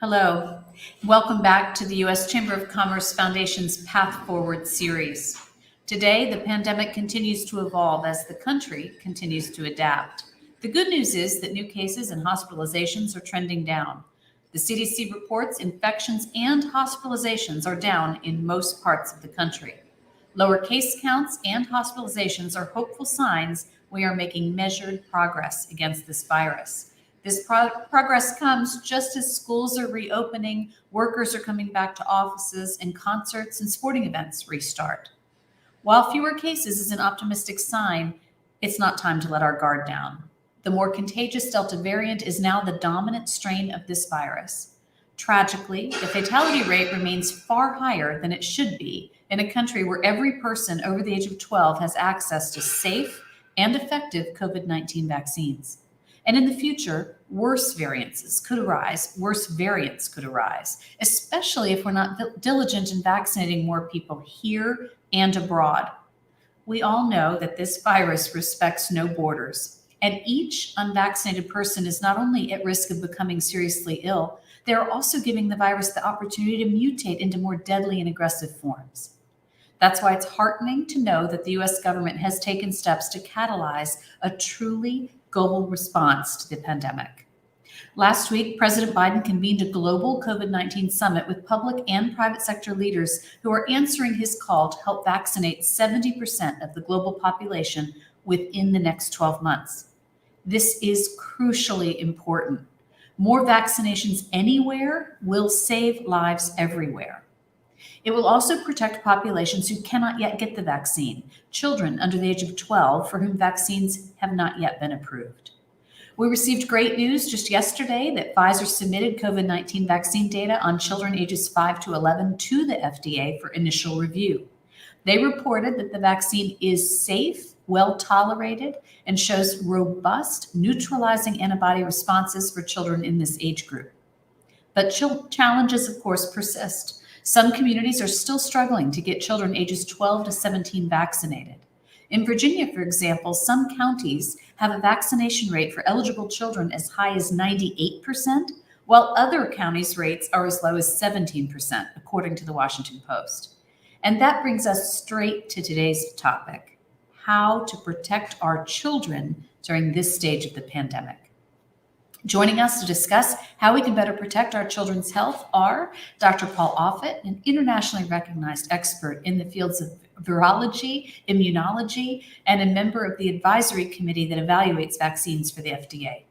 Hello. Welcome back to the U.S. Chamber of Commerce Foundation's Path Forward series. Today, the pandemic continues to evolve as the country continues to adapt. The good news is that new cases and hospitalizations are trending down. The CDC reports infections and hospitalizations are down in most parts of the country. Lower case counts and hospitalizations are hopeful signs we are making measured progress against this virus. This progress comes just as schools are reopening, workers are coming back to offices, and concerts and sporting events restart. While fewer cases is an optimistic sign, it's not time to let our guard down. The more contagious Delta variant is now the dominant strain of this virus. Tragically, the fatality rate remains far higher than it should be in a country where every person over the age of 12 has access to safe and effective COVID-19 vaccines. And in the future, worse variants could arise, especially if we're not diligent in vaccinating more people here and abroad. We all know that this virus respects no borders, and each unvaccinated person is not only at risk of becoming seriously ill, they are also giving the virus the opportunity to mutate into more deadly and aggressive forms. That's why it's heartening to know that the U.S. government has taken steps to catalyze a truly global response to the pandemic. Last week, President Biden convened a global COVID-19 summit with public and private sector leaders who are answering his call to help vaccinate 70% of the global population within the next 12 months. This is crucially important. More vaccinations anywhere will save lives everywhere. It will also protect populations who cannot yet get the vaccine, children under the age of 12 for whom vaccines have not yet been approved. We received great news just yesterday that Pfizer submitted COVID-19 vaccine data on children ages 5 to 11 to the FDA for initial review. They reported that the vaccine is safe, well tolerated, and shows robust neutralizing antibody responses for children in this age group. But challenges, of course, persist. Some communities are still struggling to get children ages 12 to 17 vaccinated. In Virginia, for example, some counties have a vaccination rate for eligible children as high as 98%, while other counties' rates are as low as 17%, according to the Washington Post. And that brings us straight to today's topic: how to protect our children during this stage of the pandemic. Joining us to discuss how we can better protect our children's health are Dr. Paul Offit, an internationally recognized expert in the fields of virology, immunology, and a member of the advisory committee that evaluates vaccines for the FDA.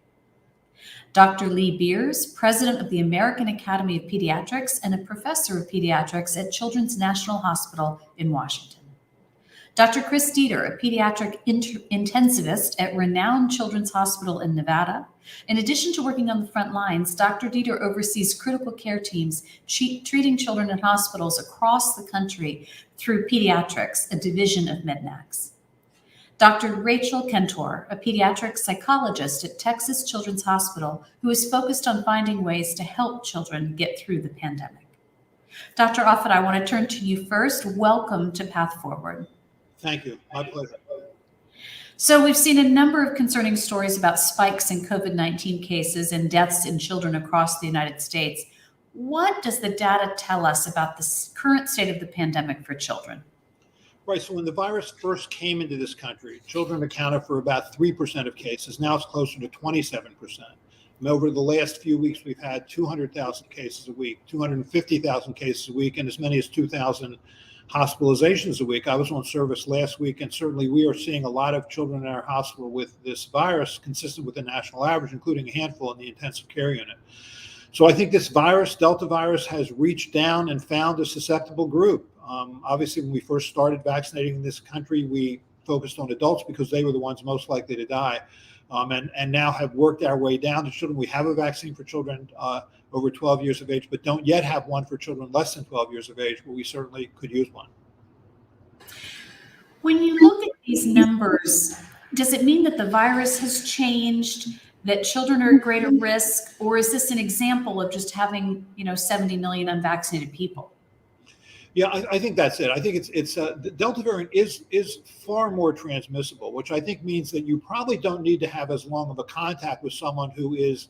Dr. Lee Beers, president of the American Academy of Pediatrics and a professor of pediatrics at Children's National Hospital in Washington. Dr. Kris Deeter, a pediatric intensivist at renowned Children's Hospital in Nevada. In addition to working on the front lines, Dr. Deeter oversees critical care teams treating children in hospitals across the country through Pediatrics, a division of Mednax. Dr. Rachel Kentor, a pediatric psychologist at Texas Children's Hospital, who is focused on finding ways to help children get through the pandemic. Dr. Offit, I want to turn to you first. Welcome to Path Forward. Thank you. My pleasure. So we've seen a number of concerning stories about spikes in COVID-19 cases and deaths in children across the United States. What does the data tell us about the current state of the pandemic for children? Right. So when the virus first came into this country, children accounted for about 3% of cases. Now it's closer to 27%. And over the last few weeks, we've had 200,000 cases a week, 250,000 cases a week, and as many as 2,000 hospitalizations a week. I was on service last week, and certainly we are seeing a lot of children in our hospital with this virus consistent with the national average, including a handful in the intensive care unit. So I think this virus, Delta virus, has reached down and found a susceptible group. Obviously, when we first started vaccinating in this country, we focused on adults because they were the ones most likely to die, and now have worked our way down to children. We have a vaccine for children over 12 years of age, but don't yet have one for children less than 12 years of age, but we certainly could use one. When you look at these numbers, does it mean that the virus has changed, that children are at greater risk, or is this an example of just having, 70 million unvaccinated people? Yeah, I think that's it. I think the Delta variant is far more transmissible, which I think means that you probably don't need to have as long of a contact with someone who is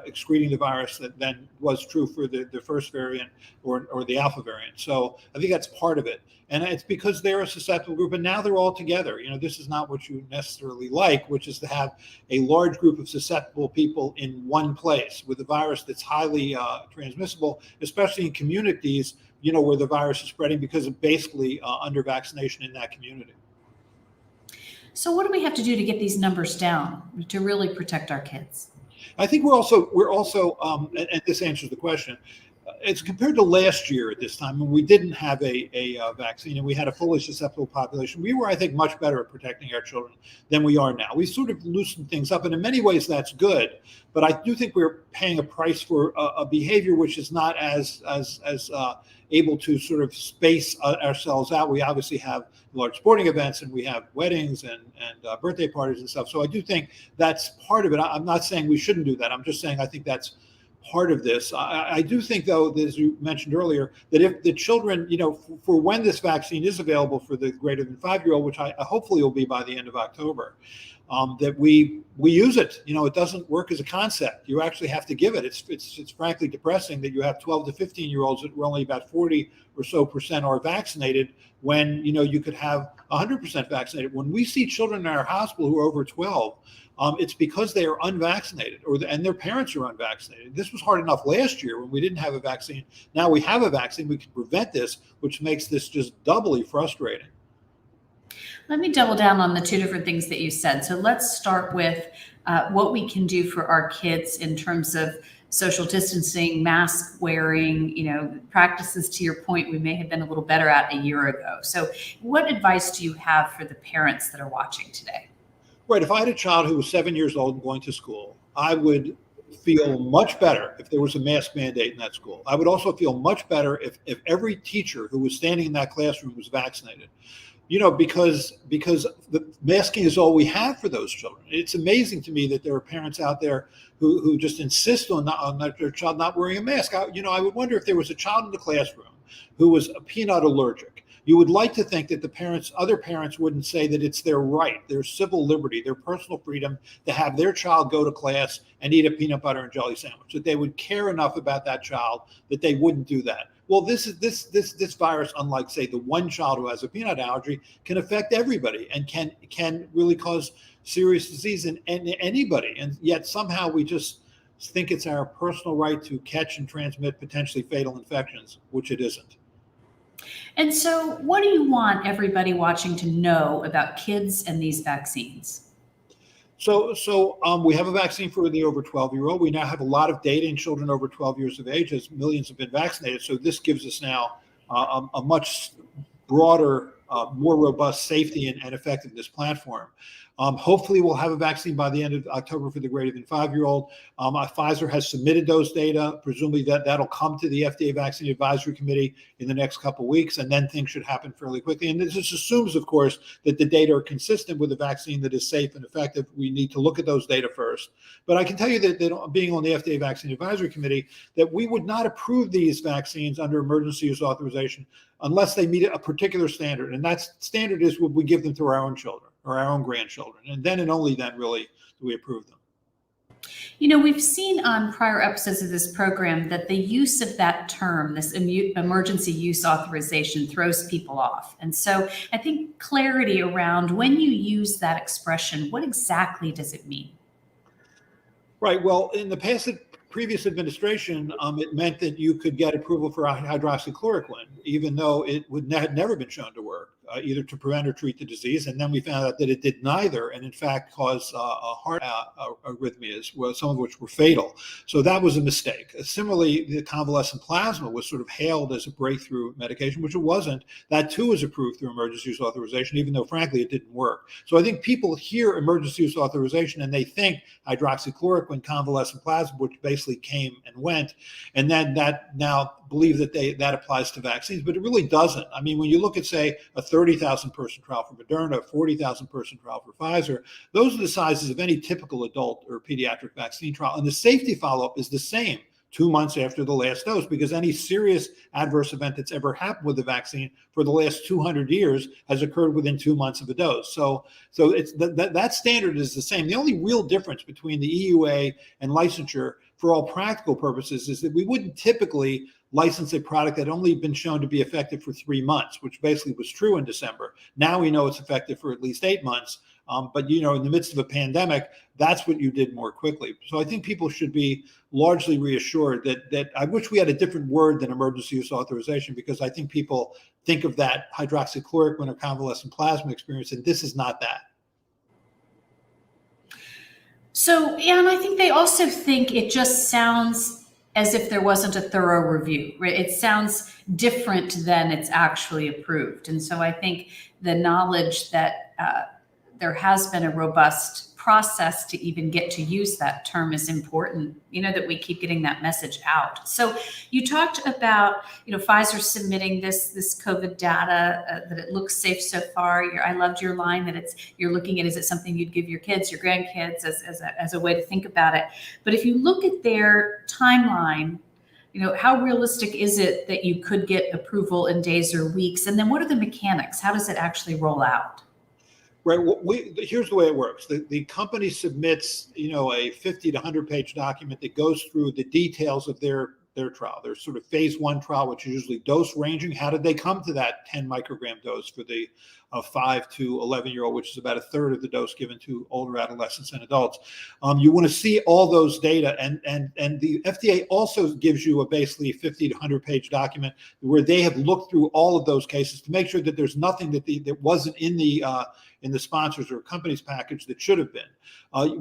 excreting the virus than was true for the first variant or the alpha variant. So I think that's part of it. And it's because they're a susceptible group, and now they're all together. This is not what you necessarily like, which is to have a large group of susceptible people in one place with a virus that's highly transmissible, especially in communities, where the virus is spreading because of basically under vaccination in that community. So what do we have to do to get these numbers down to really protect our kids? I think we're also, and this answers the question. It's compared to last year at this time when we didn't have a vaccine and we had a fully susceptible population. We were, I think, much better at protecting our children than we are now. We sort of loosened things up, and in many ways that's good. But I do think we're paying a price for a behavior which is not as able to sort of space ourselves out. We obviously have large sporting events and we have weddings and birthday parties and stuff. So I do think that's part of it. I'm not saying we shouldn't do that. I'm just saying I think that's part of this. I do think, though, as you mentioned earlier, that if the children, for when this vaccine is available for the greater than 5-year-old, which I hopefully will be by the end of October, that we use it. It doesn't work as a concept. You actually have to give it. It's frankly depressing that you have 12 to 15-year-olds that were only about 40% or so are vaccinated when you could have 100% vaccinated. When we see children in our hospital who are over 12, it's because they are unvaccinated and their parents are unvaccinated. This was hard enough last year when we didn't have a vaccine. Now we have a vaccine. We can prevent this, which makes this just doubly frustrating. Let me double down on the two different things that you said. So let's start with what we can do for our kids in terms of social distancing, mask wearing, practices, to your point, we may have been a little better at a year ago. So what advice do you have for the parents that are watching today? Right. If I had a child who was 7 years old and going to school, I would feel much better if there was a mask mandate in that school. I would also feel much better if every teacher who was standing in that classroom was vaccinated. Because the masking is all we have for those children. It's amazing to me that there are parents out there who just insist on their child not wearing a mask. I would wonder if there was a child in the classroom who was a peanut allergic. You would like to think that other parents wouldn't say that it's their right, their civil liberty, their personal freedom to have their child go to class and eat a peanut butter and jelly sandwich, that they would care enough about that child that they wouldn't do that. Well, this virus, unlike, say, the one child who has a peanut allergy, can affect everybody and can really cause serious disease in anybody. And yet somehow we just think it's our personal right to catch and transmit potentially fatal infections, which it isn't. And so what do you want everybody watching to know about kids and these vaccines? So we have a vaccine for the over 12-year-old. We now have a lot of data in children over 12 years of age, as millions have been vaccinated. So this gives us now a much broader, more robust safety and effectiveness platform. Hopefully we'll have a vaccine by the end of October for the greater than 5-year-old. Pfizer has submitted those data. Presumably that'll come to the FDA Vaccine Advisory Committee in the next couple of weeks, and then things should happen fairly quickly. And this assumes, of course, that the data are consistent with a vaccine that is safe and effective. We need to look at those data first. But I can tell you that being on the FDA Vaccine Advisory Committee, that we would not approve these vaccines under emergency use authorization unless they meet a particular standard. And that standard is would we give them to our own children or our own grandchildren. And then and only then really do we approve them. We've seen on prior episodes of this program that the use of that term, this emergency use authorization, throws people off. And so I think clarity around when you use that expression, what exactly does it mean? Right. Well, in the previous administration, it meant that you could get approval for hydroxychloroquine, even though it had never been shown to work, either to prevent or treat the disease. And then we found out that it did neither, and in fact caused heart arrhythmias, some of which were fatal. So that was a mistake. Similarly, the convalescent plasma was sort of hailed as a breakthrough medication, which it wasn't. That too was approved through emergency use authorization, even though frankly it didn't work. So I think people hear emergency use authorization and they think hydroxychloroquine, convalescent plasma, which basically came and went, and then that now believe that that applies to vaccines, but it really doesn't. I mean, when you look at, say, a 30,000 person trial for Moderna, a 40,000 person trial for Pfizer, those are the sizes of any typical adult or pediatric vaccine trial, and the safety follow-up is the same 2 months after the last dose, because any serious adverse event that's ever happened with the vaccine for the last 200 years has occurred within 2 months of a dose. So it's that standard is the same. The only real difference between the EUA and licensure for all practical purposes, is that we wouldn't typically license a product that had only been shown to be effective for 3 months, which basically was true in December. Now we know it's effective for at least 8 months. But, in the midst of a pandemic, that's what you did more quickly. So I think people should be largely reassured that I wish we had a different word than emergency use authorization, because I think people think of that hydroxychloroquine or convalescent plasma experience, and this is not that. So, yeah, and I think they also think it just sounds as if there wasn't a thorough review, right? It sounds different than it's actually approved. And so I think the knowledge that there has been a robust process to even get to use that term is important, that we keep getting that message out. So you talked about, Pfizer submitting this COVID data, that it looks safe so far. I loved your line that you're looking at, is it something you'd give your kids, your grandkids as a way to think about it? But if you look at their timeline, how realistic is it that you could get approval in days or weeks? And then what are the mechanics? How does it actually roll out? Right. Well, here's the way it works. The company submits, a 50 to 100-page document that goes through the details of their trial. Their sort of phase 1 trial, which is usually dose ranging. How did they come to that 10 microgram dose for the 5 to 11-year-old, which is about a third of the dose given to older adolescents and adults? You want to see all those data, and the FDA also gives you a basically 50 to 100-page document where they have looked through all of those cases to make sure that there's nothing that wasn't in the sponsors or company's package that should have been.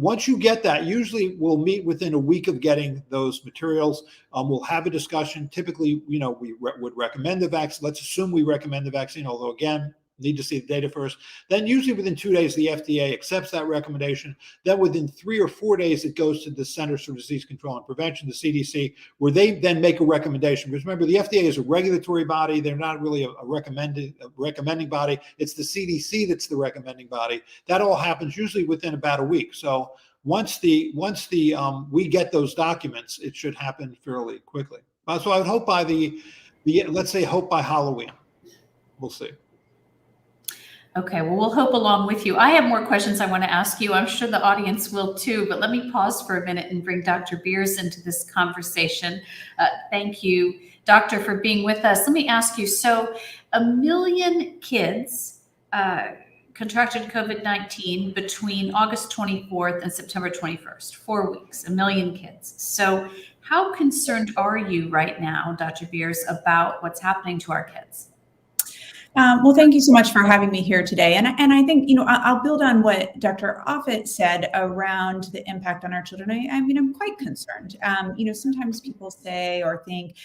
Once you get that, usually we'll meet within a week of getting those materials. We'll have a discussion. Typically, we would recommend the vaccine. Let's assume we recommend the vaccine, although again, need to see the data first. Then usually within 2 days, the FDA accepts that recommendation. Then within 3 or 4 days, it goes to the Centers for Disease Control and Prevention, the CDC, where they then make a recommendation. Because remember, the FDA is a regulatory body. They're not really a recommending body. It's the CDC that's the recommending body. That all happens usually within about a week. So once we get those documents, it should happen fairly quickly. So I would hope by let's say by Halloween. We'll see. Okay, well, we'll hope along with you. I have more questions I want to ask you. I'm sure the audience will too, but let me pause for a minute and bring Dr. Beers into this conversation. Thank you, Doctor, for being with us. Let me ask you, so 1 million kids contracted COVID-19 between August 24th and September 21st, 4 weeks, 1 million kids. So how concerned are you right now, Dr. Beers, about what's happening to our kids? Well, thank you so much for having me here today. And I think, I'll build on what Dr. Offit said around the impact on our children. I'm quite concerned. Sometimes people say or think,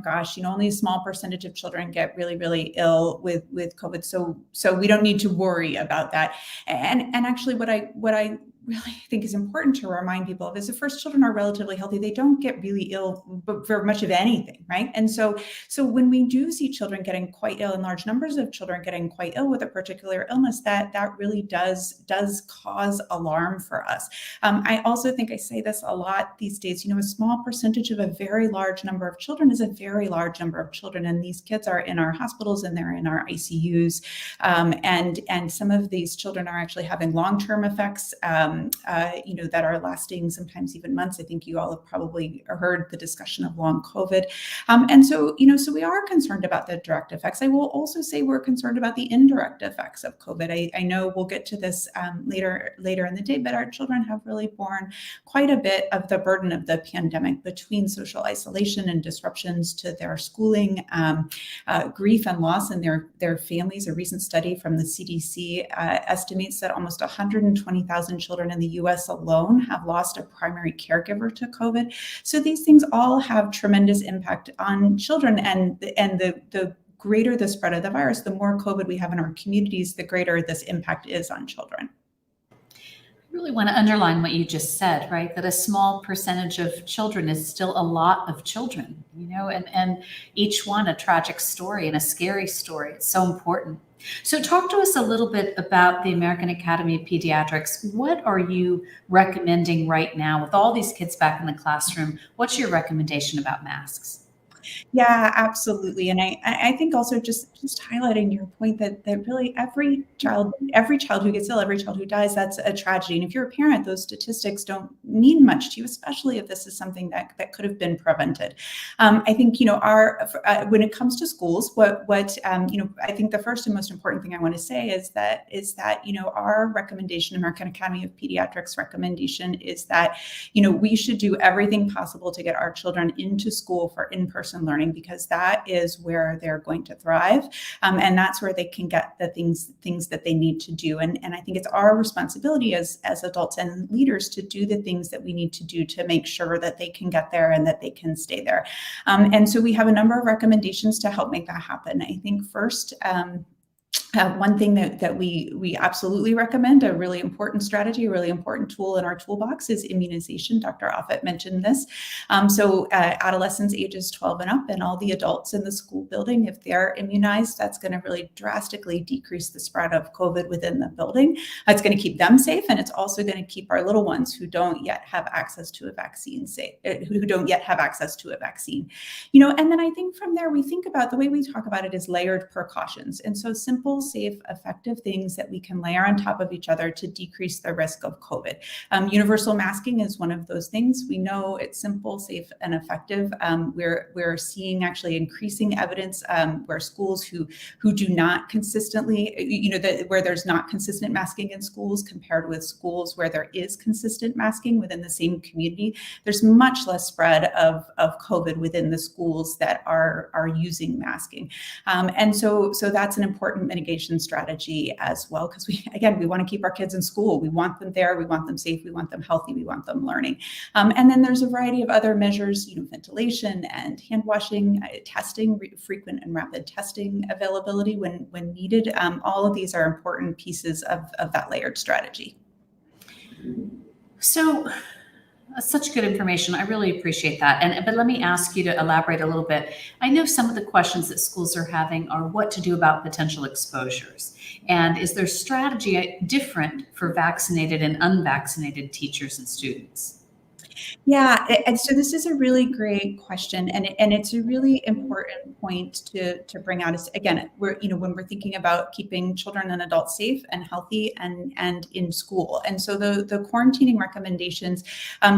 gosh, only a small percentage of children get really, really ill with COVID. So we don't need to worry about that. And actually what I really think is important to remind people of is the first children are relatively healthy. They don't get really ill for much of anything, right? And so when we do see children getting quite ill and large numbers of children getting quite ill with a particular illness, that really does cause alarm for us. I also think I say this a lot these days, a small percentage of a very large number of children is a very large number of children. And these kids are in our hospitals and they're in our ICUs. And some of these children are actually having long-term effects, that are lasting sometimes even months. I think you all have probably heard the discussion of long COVID. And so we are concerned about the direct effects. I will also say we're concerned about the indirect effects of COVID. I know we'll get to this later in the day, but our children have really borne quite a bit of the burden of the pandemic between social isolation and disruptions to their schooling, grief and loss in their families. A recent study from the CDC estimates that almost 120,000 children in the US alone have lost a primary caregiver to COVID. So these things all have tremendous impact on children, and the greater the spread of the virus, the more COVID we have in our communities, the greater this impact is on children. I really want to underline what you just said, right? That a small percentage of children is still a lot of children, and each one a tragic story and a scary story. It's so important. So talk to us a little bit about the American Academy of Pediatrics. What are you recommending right now with all these kids back in the classroom? What's your recommendation about masks? Yeah, absolutely. And I think also just highlighting your point that really every child who gets ill, every child who dies, that's a tragedy. And if you're a parent, those statistics don't mean much to you, especially if this is something that could have been prevented. I think, when it comes to schools, I think the first and most important thing I want to say is that our recommendation, American Academy of Pediatrics recommendation, is that we should do everything possible to get our children into school for in-person learning, because that is where they're going to thrive, and that's where they can get the things that they need to do. And I think it's our responsibility as adults and leaders to do the things that we need to do to make sure that they can get there and that they can stay there. And so we have a number of recommendations to help make that happen. I think first, one thing that we absolutely recommend, a really important strategy, a really important tool in our toolbox, is immunization. Dr. Offit mentioned this. So adolescents ages 12 and up, and all the adults in the school building, if they're immunized, that's going to really drastically decrease the spread of COVID within the building. It's going to keep them safe, and it's also going to keep our little ones who don't yet have access to a vaccine safe, who don't yet have access to a vaccine. And then I think from there, we think about the way we talk about it is layered precautions. And so simple, safe, effective things that we can layer on top of each other to decrease the risk of COVID. Universal masking is one of those things. We know it's simple, safe, and effective. We're seeing actually increasing evidence where schools who do not consistently, where there's not consistent masking in schools compared with schools where there is consistent masking within the same community, there's much less spread of COVID within the schools that are using masking. And so that's an important mitigation strategy as well, because we want to keep our kids in school. We want them there. We want them safe. We want them healthy. We want them learning. And then there's a variety of other measures, ventilation and hand washing, testing, frequent and rapid testing availability when needed. All of these are important pieces of that layered strategy. So such good information. I really appreciate that. But let me ask you to elaborate a little bit. I know some of the questions that schools are having are what to do about potential exposures. And is their strategy different for vaccinated and unvaccinated teachers and students? Yeah, and so this is a really great question, and it's a really important point to bring out. Is again, when we're thinking about keeping children and adults safe and healthy and in school, and so the quarantining recommendations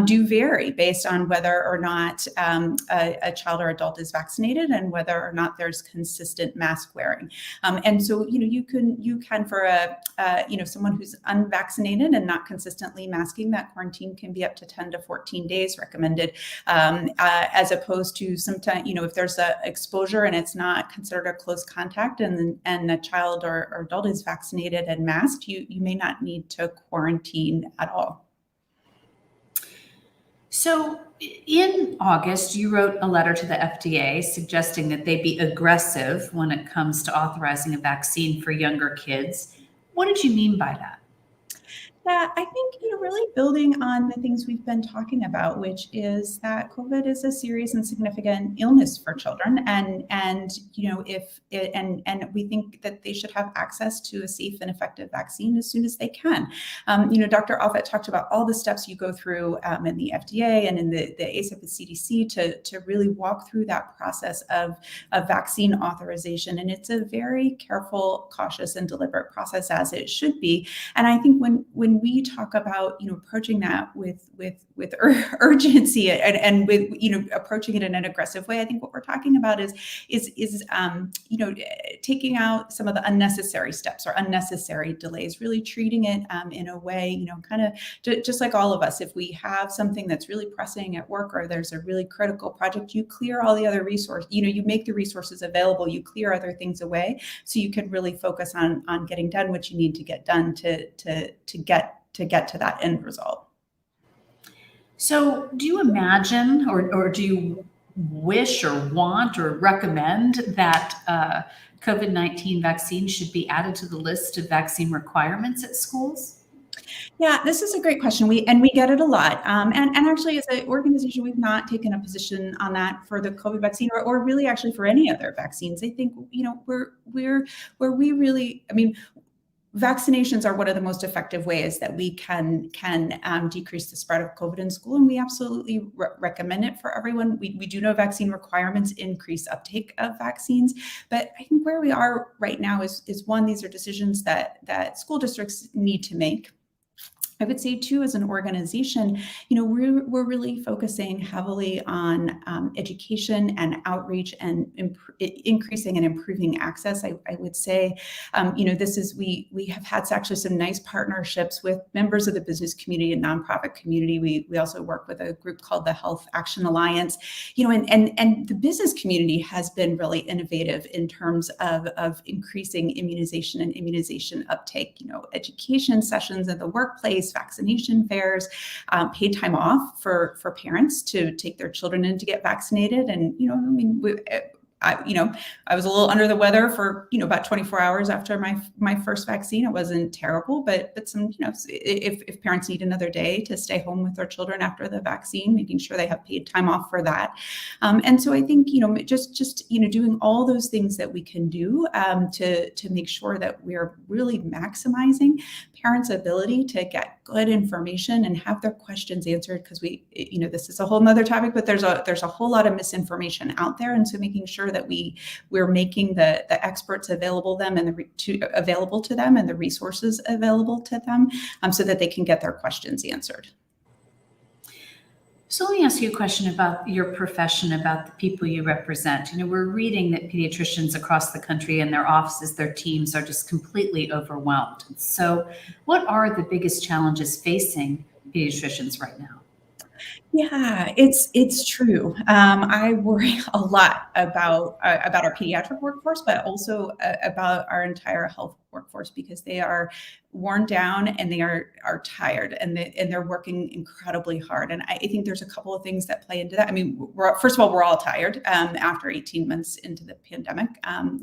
do vary based on whether or not a child or adult is vaccinated and whether or not there's consistent mask wearing. And so you can for someone who's unvaccinated and not consistently masking, that quarantine can be up to 10 to 14 days recommended, as opposed to sometimes, if there's a exposure and it's not considered a close contact and a child or adult is vaccinated and masked, you may not need to quarantine at all. So in August, you wrote a letter to the FDA suggesting that they be aggressive when it comes to authorizing a vaccine for younger kids. What did you mean by that? Yeah, I think, really building on the things we've been talking about, which is that COVID is a serious and significant illness for children. And we think that they should have access to a safe and effective vaccine as soon as they can. Dr. Offit talked about all the steps you go through in the FDA and in the ACIP and CDC to really walk through that process of vaccine authorization. And it's a very careful, cautious, and deliberate process, as it should be. And I think when we talk about approaching that with urgency and with approaching it in an aggressive way, I think what we're talking about is taking out some of the unnecessary steps or unnecessary delays, really treating it in a way, kind of just like all of us. If we have something that's really pressing at work or there's a really critical project, you clear all the other resources, you make the resources available, you clear other things away so you can really focus on getting done what you need to get done to get to that end result. So do you imagine or do you wish or want or recommend that COVID-19 vaccine should be added to the list of vaccine requirements at schools? Yeah, this is a great question. We get it a lot. And actually, as an organization, we've not taken a position on that for the COVID vaccine or really actually for any other vaccines. I think, where we really, vaccinations are one of the most effective ways that we can decrease the spread of COVID in school, and we absolutely recommend it for everyone. We do know vaccine requirements increase uptake of vaccines, but I think where we are right now is one, these are decisions that school districts need to make. I would say too, as an organization, we're really focusing heavily on education and outreach and increasing and improving access. I would say, we have had actually some nice partnerships with members of the business community and nonprofit community. We also work with a group called the Health Action Alliance, and the business community has been really innovative in terms of increasing immunization and immunization uptake. Education sessions in the workplace, vaccination fairs, paid time off for parents to take their children in to get vaccinated. And, I was a little under the weather for, about 24 hours after my first vaccine. It wasn't terrible, but some, if parents need another day to stay home with their children after the vaccine, making sure they have paid time off for that. And so I think, just doing all those things that we can do to make sure that we're really maximizing parents' ability to get good information and have their questions answered, because this is a whole nother topic, but there's a whole lot of misinformation out there. And so making sure that we're making the experts available to them and the resources available to them so that they can get their questions answered. So let me ask you a question about your profession, about the people you represent. We're reading that pediatricians across the country and their offices, their teams are just completely overwhelmed. So what are the biggest challenges facing pediatricians right now? Yeah, it's true. I worry a lot about our pediatric workforce, but also about our entire health workforce, because they are worn down and they are tired, and they're working incredibly hard. And I think there's a couple of things that play into that. I mean, first of all, we're all tired after 18 months into the pandemic.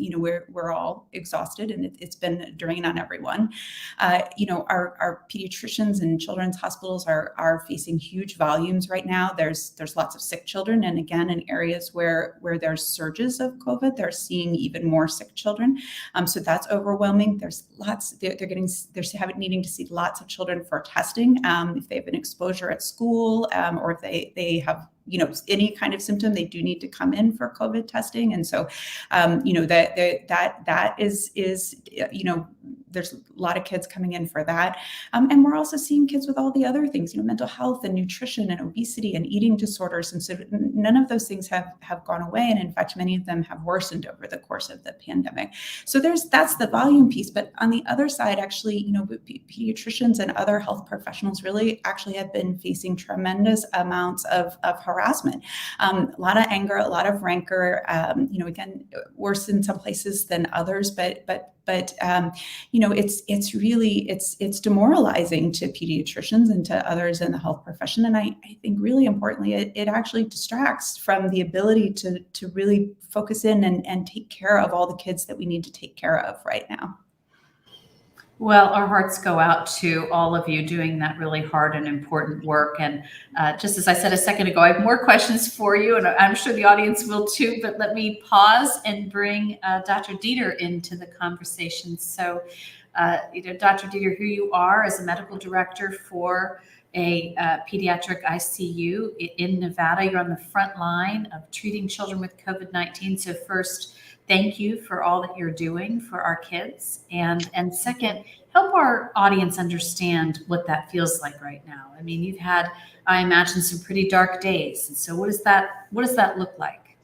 We're all exhausted, and it's been draining on everyone. Our pediatricians and children's hospitals are facing huge volumes right now. There's lots of sick children, and again, in areas where there's surges of COVID, they're seeing even more sick children. So that's overwhelming. There's lots. They're needing to see lots of children for testing if they have an exposure at school, or if they have any kind of symptom, they do need to come in for COVID testing. And so that is there's a lot of kids coming in for that. And we're also seeing kids with all the other things, mental health and nutrition and obesity and eating disorders. And so none of those things have gone away. And in fact, many of them have worsened over the course of the pandemic. So that's the volume piece. But on the other side, actually, pediatricians and other health professionals really actually have been facing tremendous amounts of harassment, a lot of anger, a lot of rancor, again, worse in some places than others, but it's demoralizing to pediatricians and to others in the health profession. And I think really importantly, it actually distracts from the ability to really focus in and take care of all the kids that we need to take care of right now. Well, our hearts go out to all of you doing that really hard and important work. And just as I said a second ago, I have more questions for you, and I'm sure the audience will too, but let me pause and bring Dr. Deeter into the conversation. So, Dr. Deeter, who you are as a medical director for a pediatric ICU in Nevada. You're on the front line of treating children with COVID-19. So first, thank you for all that you're doing for our kids. And second, help our audience understand what that feels like right now. I mean, you've had, I imagine, some pretty dark days. And so what does that look like?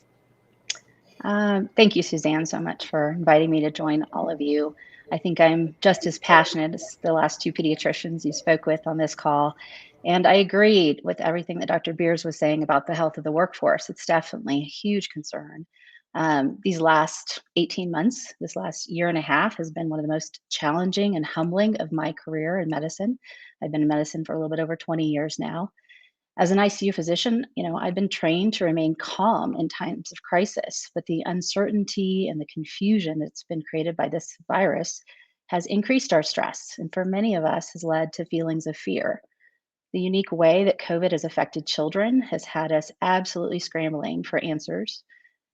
Thank you, Suzanne, so much for inviting me to join all of you. I think I'm just as passionate as the last two pediatricians you spoke with on this call. And I agreed with everything that Dr. Beers was saying about the health of the workforce. It's definitely a huge concern. These last 18 months, this last year and a half has been one of the most challenging and humbling of my career in medicine. I've been in medicine for a little bit over 20 years now. As an ICU physician, I've been trained to remain calm in times of crisis, but the uncertainty and the confusion that's been created by this virus has increased our stress, and for many of us has led to feelings of fear. The unique way that COVID has affected children has had us absolutely scrambling for answers.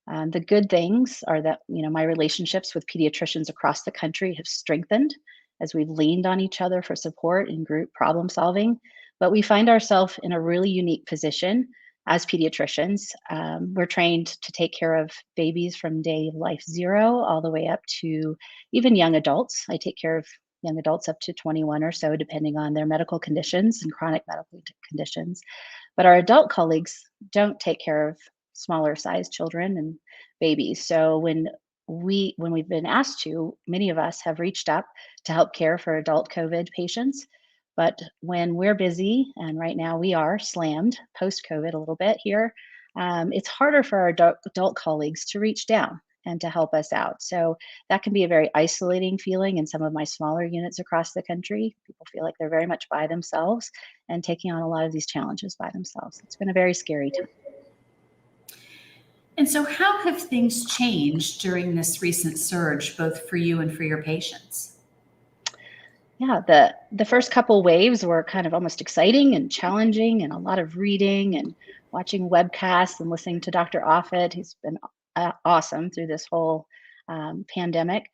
The good things are that, my relationships with pediatricians across the country have strengthened as we've leaned on each other for support and group problem solving. But we find ourselves in a really unique position as pediatricians. We're trained to take care of babies from day of life 0 all the way up to even young adults. I take care of young adults up to 21 or so, depending on their medical conditions and chronic medical conditions. But our adult colleagues don't take care of smaller sized children and babies. So when we've been asked to, many of us have reached up to help care for adult COVID patients. But when we're busy, and right now we are slammed post-COVID a little bit here, it's harder for our adult colleagues to reach down and to help us out. So that can be a very isolating feeling in some of my smaller units across the country. People feel like they're very much by themselves and taking on a lot of these challenges by themselves. It's been a very scary time. And so how have things changed during this recent surge, both for you and for your patients? Yeah, the first couple waves were kind of almost exciting and challenging, and a lot of reading and watching webcasts and listening to Dr. Offit, who's been awesome through this whole pandemic.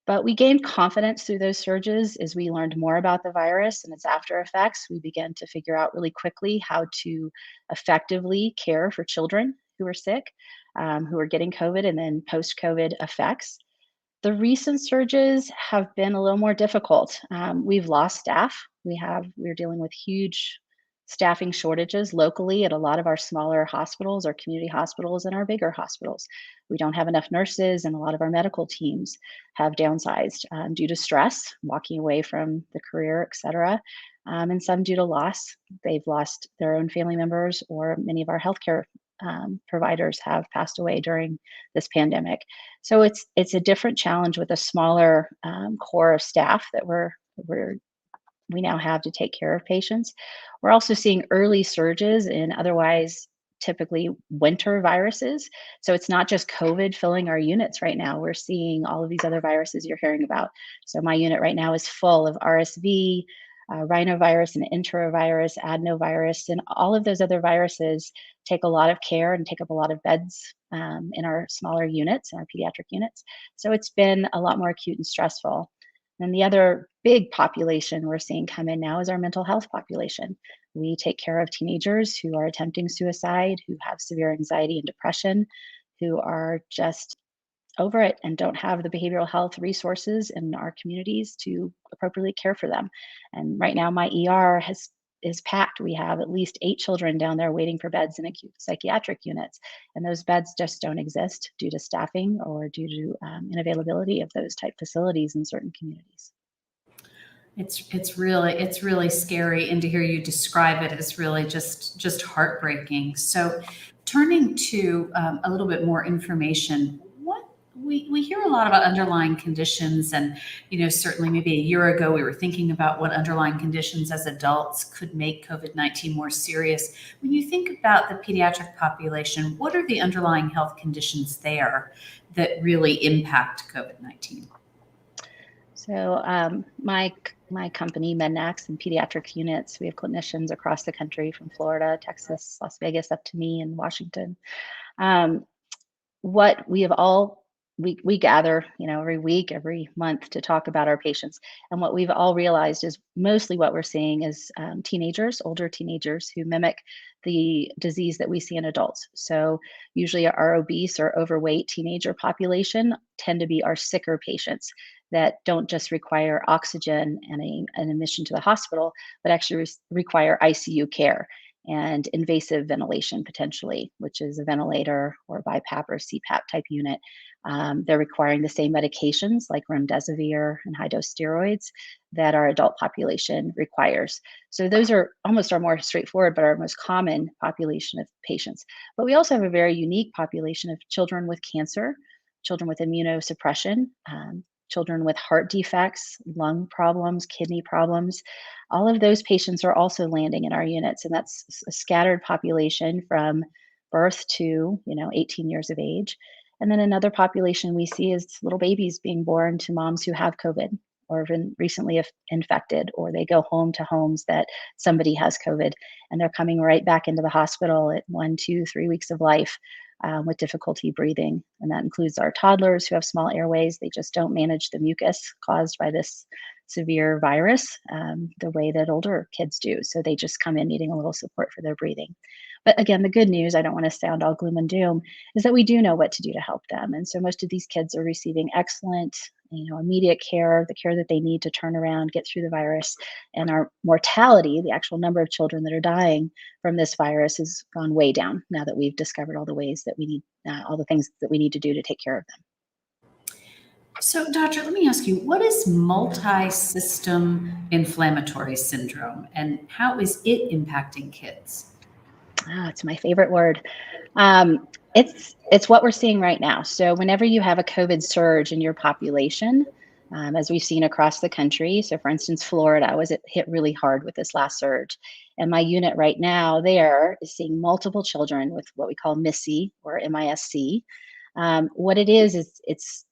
But we gained confidence through those surges as we learned more about the virus and its after effects. We began to figure out really quickly how to effectively care for children who are sick, who are getting COVID, and then post-COVID effects. The recent surges have been a little more difficult. We've lost staff. We're dealing with huge staffing shortages locally at a lot of our smaller hospitals, our community hospitals, and our bigger hospitals. We don't have enough nurses, and a lot of our medical teams have downsized due to stress, walking away from the career, et cetera, and some due to loss. They've lost their own family members, or many of our healthcare providers have passed away during this pandemic. So it's a different challenge with a smaller core of staff that we now have to take care of patients. We're also seeing early surges in otherwise typically winter viruses. So it's not just COVID filling our units right now. We're seeing all of these other viruses you're hearing about. So my unit right now is full of RSV, rhinovirus and enterovirus, adenovirus, and all of those other viruses take a lot of care and take up a lot of beds in our smaller units, in our pediatric units. So it's been a lot more acute and stressful. And the other big population we're seeing come in now is our mental health population. We take care of teenagers who are attempting suicide, who have severe anxiety and depression, who are just over it and don't have the behavioral health resources in our communities to appropriately care for them. And right now my ER is packed. We have at least 8 children down there waiting for beds in acute psychiatric units. And those beds just don't exist due to staffing or due to unavailability of those type facilities in certain communities. It's really scary, and to hear you describe it is really just heartbreaking. So turning to a little bit more information, we hear a lot about underlying conditions, and certainly maybe a year ago we were thinking about what underlying conditions as adults could make COVID-19 more serious. When you think about the pediatric population, what are the underlying health conditions there that really impact COVID-19? So my company, Mednax, and pediatric units, we have clinicians across the country from Florida, Texas, Las Vegas, up to me in Washington. What we have all we gather, every week, every month to talk about our patients. And what we've all realized is mostly what we're seeing is teenagers, older teenagers who mimic the disease that we see in adults. So usually our obese or overweight teenager population tend to be our sicker patients that don't just require oxygen and an admission to the hospital, but actually require ICU care and invasive ventilation potentially, which is a ventilator or BiPAP or CPAP type unit. They're requiring the same medications like remdesivir and high-dose steroids that our adult population requires. So those are almost our more straightforward, but our most common population of patients. But we also have a very unique population of children with cancer, children with immunosuppression, children with heart defects, lung problems, kidney problems. All of those patients are also landing in our units, and that's a scattered population from birth to 18 years of age. And then another population we see is little babies being born to moms who have COVID or been recently infected, or they go home to homes that somebody has COVID, and they're coming right back into the hospital at 1, 2, 3 weeks of life with difficulty breathing. And that includes our toddlers who have small airways. They just don't manage the mucus caused by this severe virus the way that older kids do. So they just come in needing a little support for their breathing. But again, the good news, I don't want to sound all gloom and doom, is that we do know what to do to help them. And so most of these kids are receiving excellent, immediate care, the care that they need to turn around, get through the virus. And our mortality, the actual number of children that are dying from this virus, has gone way down now that we've discovered all the ways that we need, all the things that we need to do to take care of them. So, doctor, let me ask you, what is multi-system inflammatory syndrome and how is it impacting kids? It's my favorite word. It's what we're seeing right now. So whenever you have a COVID surge in your population, as we've seen across the country, so for instance, Florida was hit really hard with this last surge. And my unit right now there is seeing multiple children with what we call MIS-C or MIS-C. What it is it's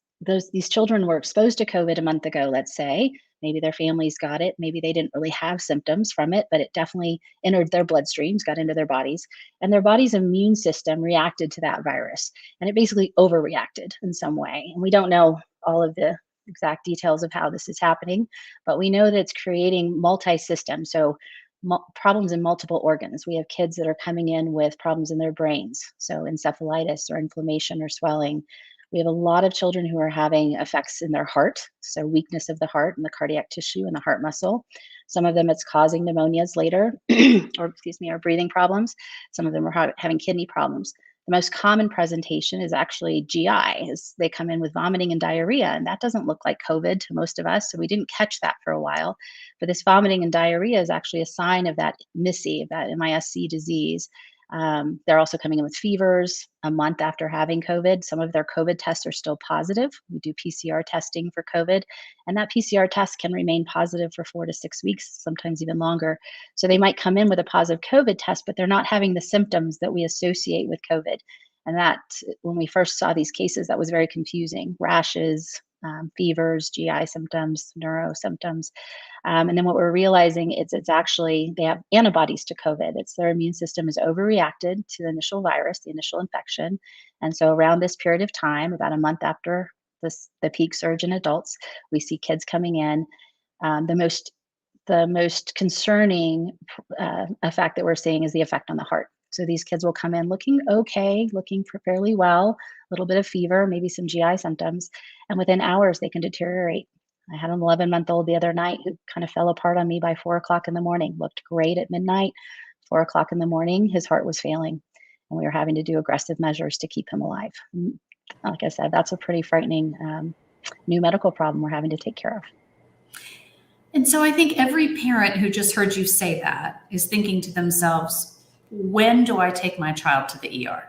these children were exposed to COVID a month ago, let's say. Maybe their families got it. Maybe they didn't really have symptoms from it, but it definitely entered their bloodstreams, got into their bodies, and their body's immune system reacted to that virus. And it basically overreacted in some way. And we don't know all of the exact details of how this is happening, but we know that it's creating multi-system. So problems in multiple organs. We have kids that are coming in with problems in their brains. So encephalitis or inflammation or swelling. We have a lot of children who are having effects in their heart, so weakness of the heart and the cardiac tissue and the heart muscle. Some of them it's causing pneumonias later, or breathing problems. Some of them are having kidney problems. The most common presentation is actually GI, is they come in with vomiting and diarrhea, and that doesn't look like COVID to most of us, so we didn't catch that for a while. But this vomiting and diarrhea is actually a sign of that MIS-C, of that MIS-C disease. They're also coming in with fevers a month after having COVID. Some of their COVID tests are still positive. We do PCR testing for COVID, and that PCR test can remain positive for 4 to 6 weeks, sometimes even longer. So they might come in with a positive COVID test, but they're not having the symptoms that we associate with COVID. And that, when we first saw these cases, that was very confusing. Rashes, fevers, GI symptoms, neuro symptoms. And then what we're realizing is it's actually, they have antibodies to COVID. It's their immune system is overreacted to the initial virus, the initial infection. And so around this period of time, about a month after the peak surge in adults, we see kids coming in. The most concerning effect that we're seeing is the effect on the heart. So these kids will come in looking okay, looking fairly well, a little bit of fever, maybe some GI symptoms, and within hours they can deteriorate. I had an 11-month-old the other night who kind of fell apart on me by 4 o'clock in the morning, looked great at midnight. 4 o'clock in the morning, his heart was failing, and we were having to do aggressive measures to keep him alive. And like I said, that's a pretty frightening new medical problem we're having to take care of. And so I think every parent who just heard you say that is thinking to themselves, when do I take my child to the ER?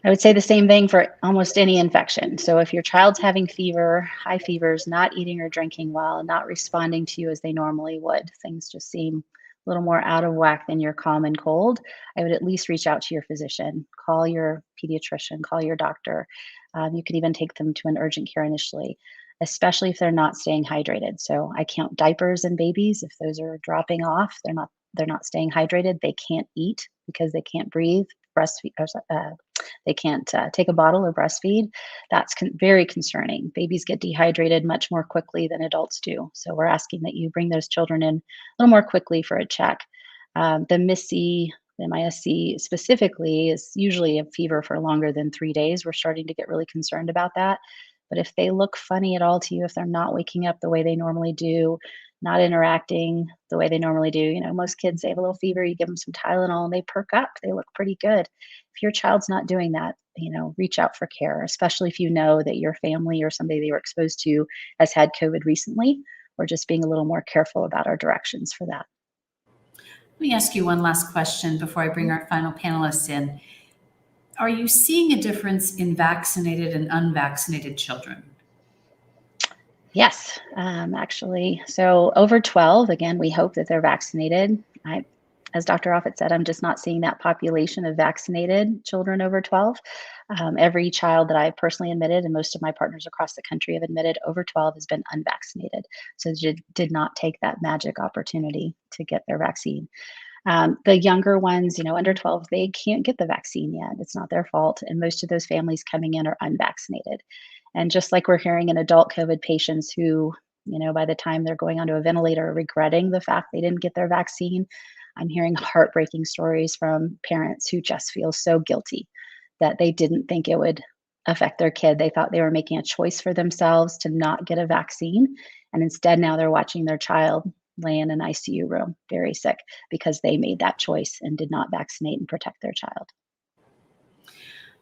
I would say the same thing for almost any infection. So if your child's having fever, high fevers, not eating or drinking well, not responding to you as they normally would, things just seem a little more out of whack than your common cold, I would at least reach out to your physician, call your pediatrician, call your doctor. You can even take them to an urgent care initially, especially if they're not staying hydrated. So I count diapers in babies. If those are dropping off, they're not staying hydrated. They can't eat because they can't breathe, breastfeed. They can't take a bottle or breastfeed. That's very concerning. Babies get dehydrated much more quickly than adults do. So we're asking that you bring those children in a little more quickly for a check. The MIS-C, the MIS-C specifically, is usually a fever for longer than 3 days. We're starting to get really concerned about that. But if they look funny at all to you, if they're not waking up the way they normally do, not interacting the way they normally do, most kids, they have a little fever, you give them some Tylenol and they perk up, they look pretty good. If your child's not doing that, reach out for care, especially if you know that your family or somebody they were exposed to has had COVID recently. We're just being a little more careful about our directions for that. Let me ask you one last question before I bring our final panelists in. Are you seeing a difference in vaccinated and unvaccinated children? Yes, actually. So over 12, again, we hope that they're vaccinated. As Dr. Offit said, I'm just not seeing that population of vaccinated children over 12. Every child that I personally admitted, and most of my partners across the country have admitted over 12, has been unvaccinated. So did not take that magic opportunity to get their vaccine. The younger ones, under 12, they can't get the vaccine yet. It's not their fault. And most of those families coming in are unvaccinated. And just like we're hearing in adult COVID patients who, by the time they're going onto a ventilator are regretting the fact they didn't get their vaccine, I'm hearing heartbreaking stories from parents who just feel so guilty that they didn't think it would affect their kid. They thought they were making a choice for themselves to not get a vaccine. And instead, now they're watching their child lay in an ICU room, very sick, because they made that choice and did not vaccinate and protect their child.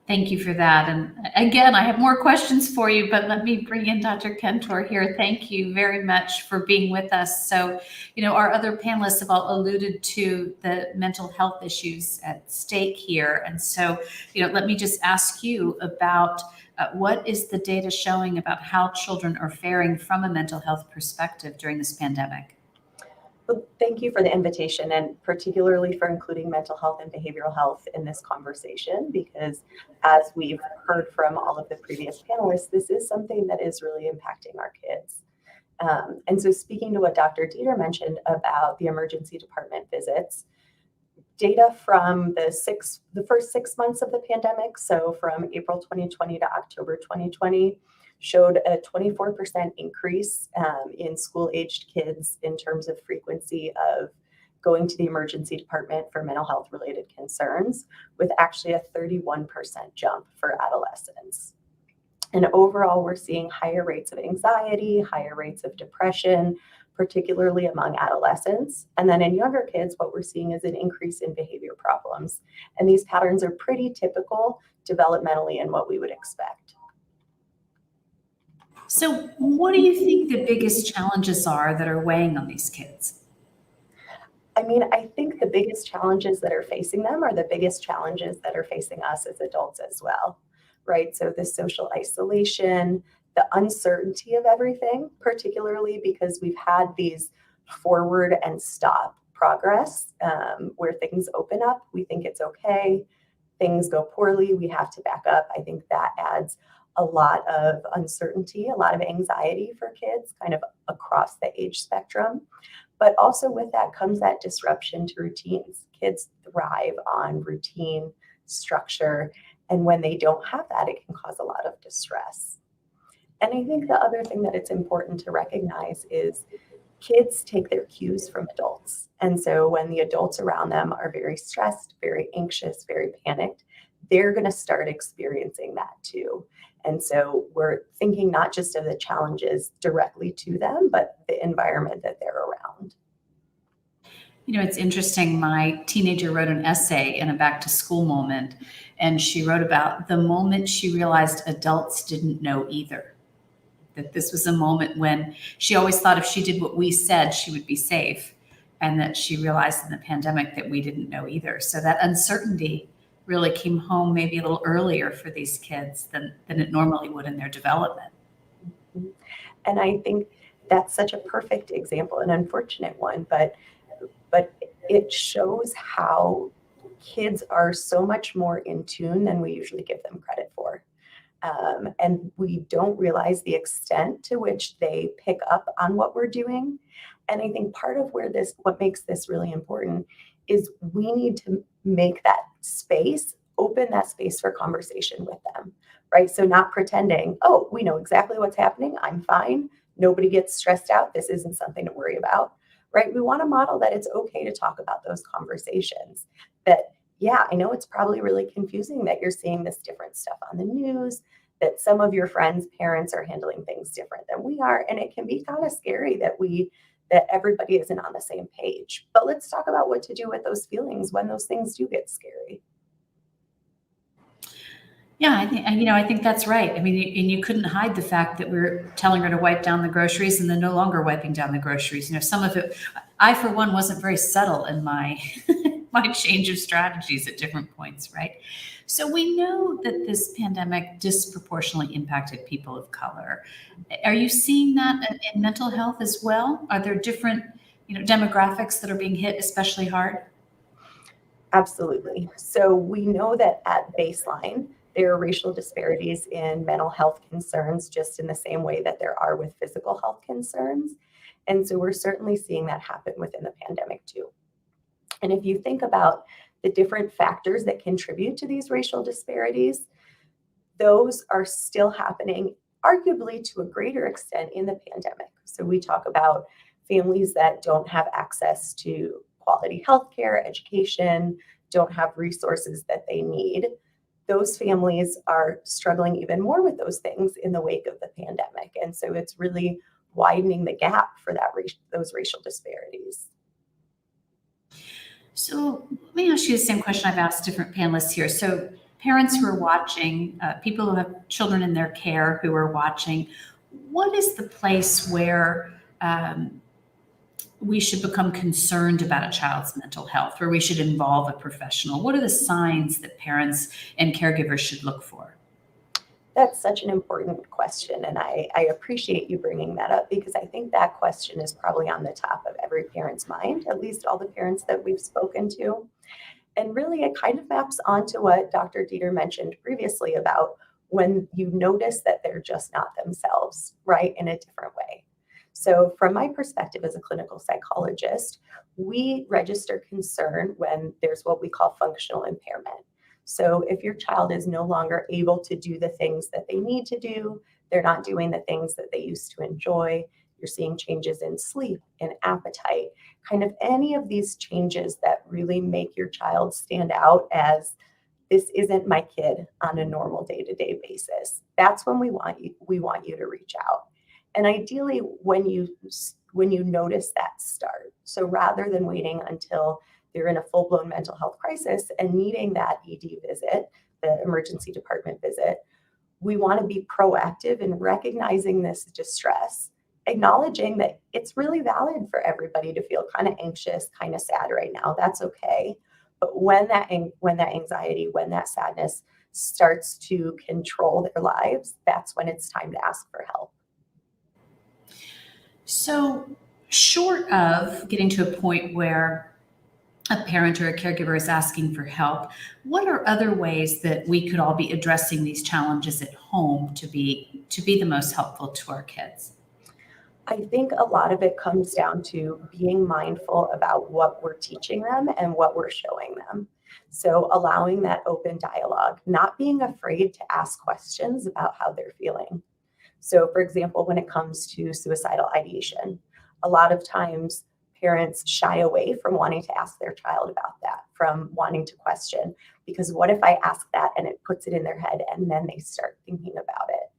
Thank you for that. And again, I have more questions for you, but let me bring in Dr. Kentor here. Thank you very much for being with us. So, our other panelists have all alluded to the mental health issues at stake here. And so, let me just ask you about what is the data showing about how children are faring from a mental health perspective during this pandemic? Well, thank you for the invitation, and particularly for including mental health and behavioral health in this conversation, because as we've heard from all of the previous panelists, this is something that is really impacting our kids. And so speaking to what Dr. Deeter mentioned about the emergency department visits, data from the first 6 months of the pandemic, so from April 2020 to October 2020, showed a 24% increase in school-aged kids in terms of frequency of going to the emergency department for mental health-related concerns, with actually a 31% jump for adolescents. And overall, we're seeing higher rates of anxiety, higher rates of depression, particularly among adolescents. And then in younger kids, what we're seeing is an increase in behavior problems. And these patterns are pretty typical developmentally and what we would expect. So what do you think the biggest challenges are that are weighing on these kids? I think the biggest challenges that are facing them are the biggest challenges that are facing us as adults as well, right? So the social isolation, the uncertainty of everything, particularly because we've had these forward and stop progress where things open up, we think it's okay. Things go poorly, we have to back up. I think that adds a lot of uncertainty, a lot of anxiety for kids kind of across the age spectrum. But also with that comes that disruption to routines. Kids thrive on routine, structure, and when they don't have that, it can cause a lot of distress. And I think the other thing that it's important to recognize is kids take their cues from adults. And so when the adults around them are very stressed, very anxious, very panicked, they're going to start experiencing that too. And so we're thinking not just of the challenges directly to them, but the environment that they're around. It's interesting. My teenager wrote an essay in a back to school moment, and she wrote about the moment she realized adults didn't know either. That this was a moment when she always thought if she did what we said, she would be safe. And that she realized in the pandemic that we didn't know either. So that uncertainty really came home maybe a little earlier for these kids than it normally would in their development. And I think that's such a perfect example, an unfortunate one, but it shows how kids are so much more in tune than we usually give them credit for. And we don't realize the extent to which they pick up on what we're doing. And I think part of what makes this really important is we need to make that space, open that space for conversation with them, right? So not pretending, oh, we know exactly what's happening. I'm fine. Nobody gets stressed out. This isn't something to worry about, right? We want to model that it's okay to talk about those conversations. That, yeah, I know it's probably really confusing that you're seeing this different stuff on the news, that some of your friends' parents are handling things different than we are. And it can be kind of scary that everybody isn't on the same page. But let's talk about what to do with those feelings when those things do get scary. Yeah, I think that's right. And you couldn't hide the fact that we're telling her to wipe down the groceries and then no longer wiping down the groceries. Some of it, I, for one, wasn't very subtle in my my change of strategies at different points, right? So we know that this pandemic disproportionately impacted people of color. Are you seeing that in mental health as well? Are there different, demographics that are being hit especially hard? Absolutely. So we know that at baseline, there are racial disparities in mental health concerns, just in the same way that there are with physical health concerns. And so we're certainly seeing that happen within the pandemic too. And if you think about the different factors that contribute to these racial disparities, those are still happening arguably to a greater extent in the pandemic. So we talk about families that don't have access to quality healthcare, education, don't have resources that they need. Those families are struggling even more with those things in the wake of the pandemic. And so it's really widening the gap for those racial disparities. So let me ask you the same question I've asked different panelists here. So parents who are watching, people who have children in their care who are watching, what is the place where we should become concerned about a child's mental health, where we should involve a professional? What are the signs that parents and caregivers should look for? That's such an important question. And I appreciate you bringing that up, because I think that question is probably on the top of every parent's mind, at least all the parents that we've spoken to. And really, it kind of maps onto what Dr. Deeter mentioned previously about when you notice that they're just not themselves, right, in a different way. So from my perspective as a clinical psychologist, we register concern when there's what we call functional impairment. So if your child is no longer able to do the things that they need to do, they're not doing the things that they used to enjoy, you're seeing changes in sleep, in appetite, kind of any of these changes that really make your child stand out as, this isn't my kid on a normal day-to-day basis. That's when we want you to reach out. And ideally, when you notice that start. So rather than waiting until they're in a full-blown mental health crisis and needing that ED visit, the emergency department visit, we want to be proactive in recognizing this distress, acknowledging that it's really valid for everybody to feel kind of anxious, kind of sad right now. That's okay. But when that anxiety, when that sadness starts to control their lives, that's when it's time to ask for help. So short of getting to a point where a parent or a caregiver is asking for help, what are other ways that we could all be addressing these challenges at home to be the most helpful to our kids? I think a lot of it comes down to being mindful about what we're teaching them and what we're showing them. So allowing that open dialogue, not being afraid to ask questions about how they're feeling. So for example, when it comes to suicidal ideation, a lot of times parents shy away from wanting to ask their child about that, from wanting to question, because what if I ask that and it puts it in their head and then they start thinking about it?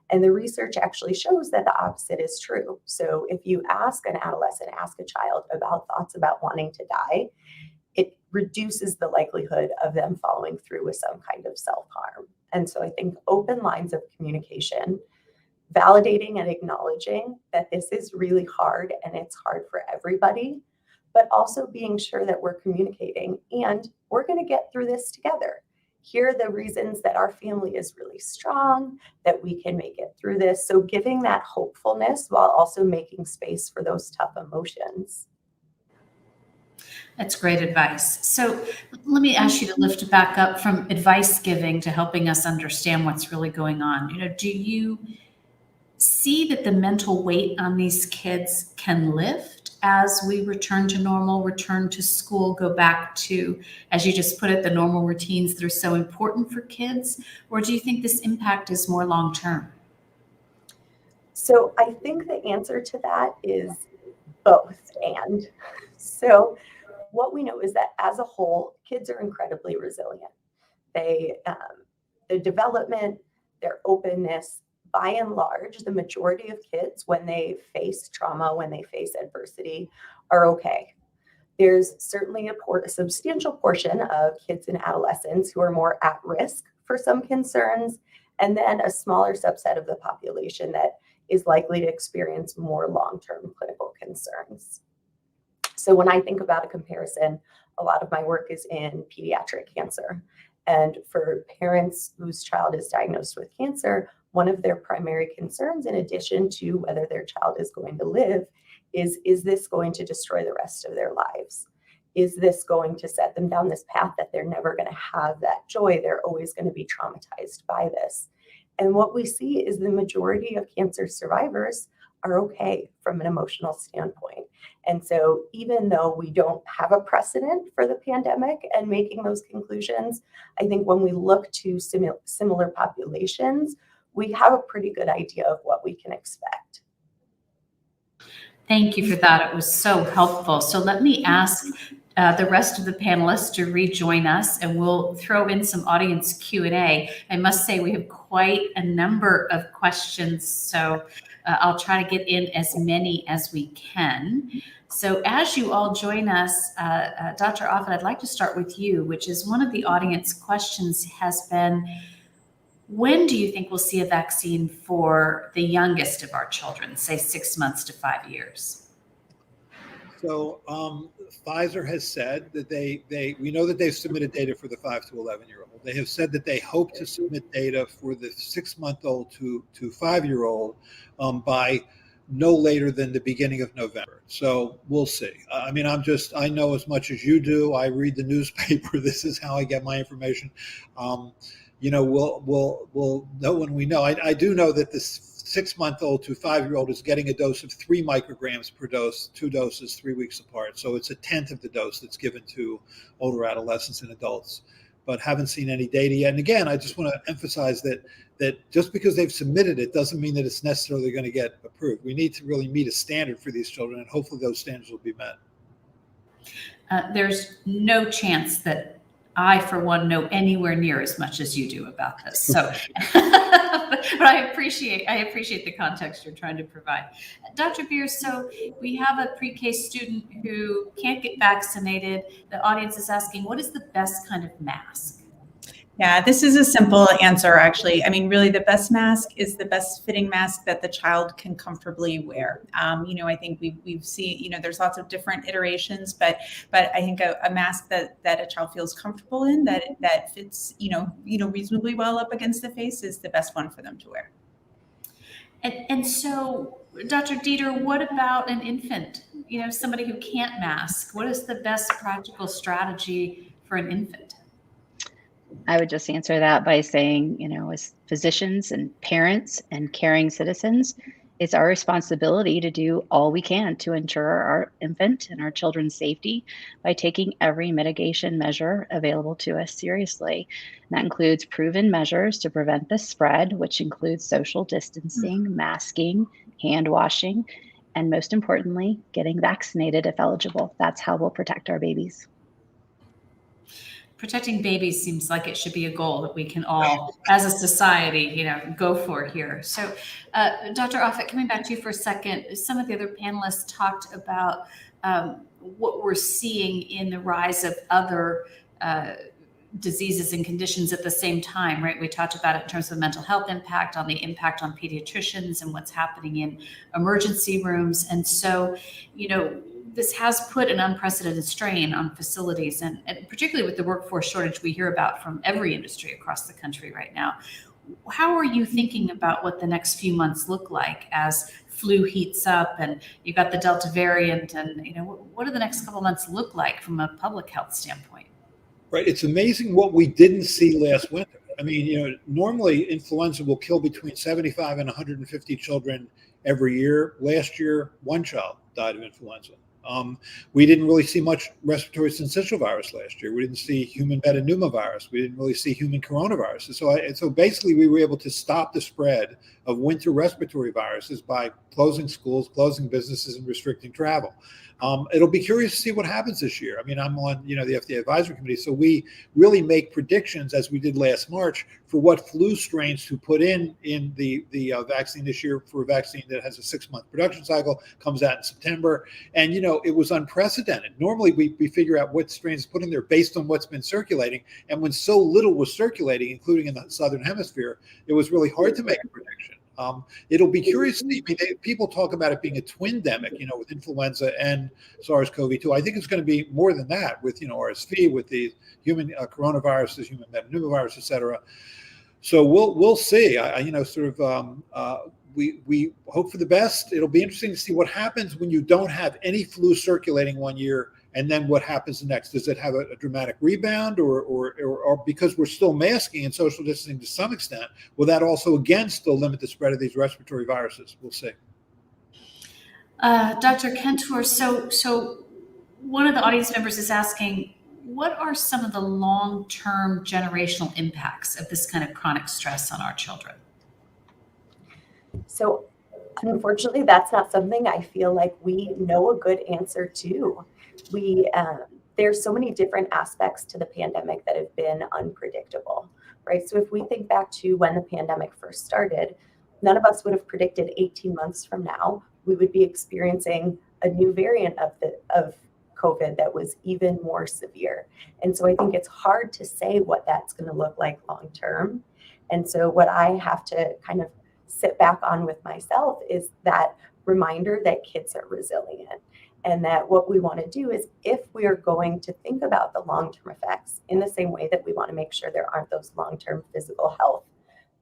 And the research actually shows that the opposite is true. So if you ask an adolescent, ask a child about thoughts about wanting to die, it reduces the likelihood of them following through with some kind of self-harm. And so I think open lines of communication, validating and acknowledging that this is really hard and it's hard for everybody, but also being sure that we're communicating and we're going to get through this together. Here are the reasons that our family is really strong, that we can make it through this. So giving that hopefulness while also making space for those tough emotions. That's great advice. So let me ask you to lift back up from advice giving to helping us understand what's really going on. Do you see that the mental weight on these kids can lift as we return to normal, return to school, go back to, as you just put it, the normal routines that are so important for kids? Or do you think this impact is more long-term? So I think the answer to that is both and. So what we know is that as a whole, kids are incredibly resilient. Their development, their openness, by and large, the majority of kids, when they face trauma, when they face adversity, are okay. There's certainly a substantial portion of kids and adolescents who are more at risk for some concerns, and then a smaller subset of the population that is likely to experience more long-term clinical concerns. So when I think about a comparison, a lot of my work is in pediatric cancer. And for parents whose child is diagnosed with cancer, one of their primary concerns, in addition to whether their child is going to live, is this going to destroy the rest of their lives? Is this going to set them down this path that they're never going to have that joy? They're always going to be traumatized by this. And what we see is the majority of cancer survivors are okay from an emotional standpoint. And so even though we don't have a precedent for the pandemic and making those conclusions, I think when we look to similar populations, we have a pretty good idea of what we can expect. Thank you for that. It was so helpful. So let me ask the rest of the panelists to rejoin us, and we'll throw in some audience Q&A. I must say we have quite a number of questions, so I'll try to get in as many as we can. So as you all join us, Dr. Offit, I'd like to start with you, which is one of the audience questions has been, when do you think we'll see a vaccine for the youngest of our children, say 6 months to 5 years? So Pfizer has said that we know that they've submitted data for the 5 to 11-year-old. They have said that they hope to submit data for the 6-month-old to 5-year-old by no later than the beginning of November. So we'll see. I mean, I know as much as you do. I read the newspaper. This is how I get my information. We'll know when we know. I do know that this 6-month-old to 5-year-old is getting a dose of 3 micrograms per dose, 2 doses, 3 weeks apart. So it's a tenth of the dose that's given to older adolescents and adults, but haven't seen any data yet. And again, I just want to emphasize that just because they've submitted it doesn't mean that it's necessarily going to get approved. We need to really meet a standard for these children, and hopefully those standards will be met. There's no chance that I, for one, know anywhere near as much as you do about this. So, but I appreciate the context you're trying to provide. Dr. Beers, so we have a pre-K student who can't get vaccinated. The audience is asking, what is the best kind of mask? Yeah, this is a simple answer, actually. I mean, really, the best mask is the best fitting mask that the child can comfortably wear. I think we've seen, there's lots of different iterations, but I think a mask that a child feels comfortable in, that fits, reasonably well up against the face is the best one for them to wear. And so, Dr. Deeter, what about an infant? Somebody who can't mask. What is the best practical strategy for an infant? I would just answer that by saying, as physicians and parents and caring citizens, it's our responsibility to do all we can to ensure our infant and our children's safety by taking every mitigation measure available to us seriously. And that includes proven measures to prevent the spread, which includes social distancing, masking, hand washing, and most importantly, getting vaccinated if eligible. That's how we'll protect our babies. Protecting babies seems like it should be a goal that we can all, as a society, go for here. So, Dr. Offit, coming back to you for a second, some of the other panelists talked about what we're seeing in the rise of other diseases and conditions at the same time, right? We talked about it in terms of mental health impact, on the impact on pediatricians and what's happening in emergency rooms. And so, this has put an unprecedented strain on facilities, and particularly with the workforce shortage we hear about from every industry across the country right now. How are you thinking about what the next few months look like as flu heats up and you've got the Delta variant, and what do the next couple of months look like from a public health standpoint? Right. It's amazing what we didn't see last winter. I mean, normally influenza will kill between 75 and 150 children every year. Last year, 1 child died of influenza. We didn't really see much respiratory syncytial virus last year. We didn't see human metapneumovirus. We didn't really see human coronaviruses. So basically, we were able to stop the spread of winter respiratory viruses by closing schools, closing businesses, and restricting travel. It'll be curious to see what happens this year. I mean, I'm on, the FDA advisory committee, so we really make predictions, as we did last March, for what flu strains to put in the vaccine this year for a vaccine that has a 6-month production cycle, comes out in September. And, it was unprecedented. Normally, we figure out what strains to put in there based on what's been circulating. And when so little was circulating, including in the Southern Hemisphere, it was really hard to make a prediction. It'll be curious to see. I mean, people talk about it being a twin-demic, with influenza and SARS-CoV-2. I think it's going to be more than that with, RSV, with the human coronaviruses, human metapneumovirus, et cetera. So we'll see. We hope for the best. It'll be interesting to see what happens when you don't have any flu circulating one year, and then what happens next. Does it have a dramatic rebound, or because we're still masking and social distancing to some extent, will that also again still limit the spread of these respiratory viruses? We'll see. Dr. Kentor, so one of the audience members is asking, what are some of the long-term generational impacts of this kind of chronic stress on our children? So unfortunately, that's not something I feel like we know a good answer to. There's so many different aspects to the pandemic that have been unpredictable, right? So if we think back to when the pandemic first started, none of us would have predicted 18 months from now we would be experiencing a new variant of COVID that was even more severe. And so I think it's hard to say what that's going to look like long term. And so what I have to kind of sit back on with myself is that reminder that kids are resilient, and that what we want to do is, if we are going to think about the long-term effects in the same way that we want to make sure there aren't those long-term physical health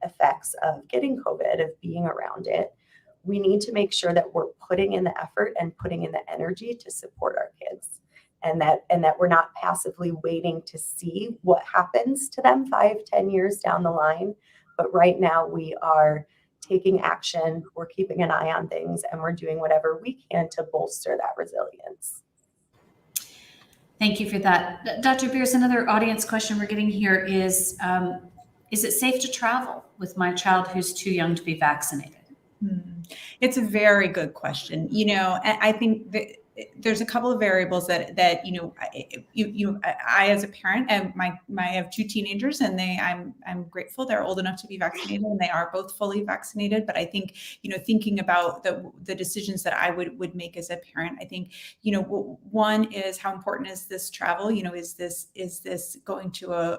effects of getting COVID, of being around it, we need to make sure that we're putting in the effort and putting in the energy to support our kids, and that we're not passively waiting to see what happens to them 5-10 years down the line. But right now we are taking action, we're keeping an eye on things, and we're doing whatever we can to bolster that resilience. Thank you for that. Dr. Beers, another audience question we're getting here is it safe to travel with my child who's too young to be vaccinated? It's a very good question. I think that there's a couple of variables that I as a parent, and I have 2 teenagers, and I'm grateful they're old enough to be vaccinated, and they are both fully vaccinated. But I think thinking about the decisions that I would make as a parent, I think one is, how important is this travel? Is this going to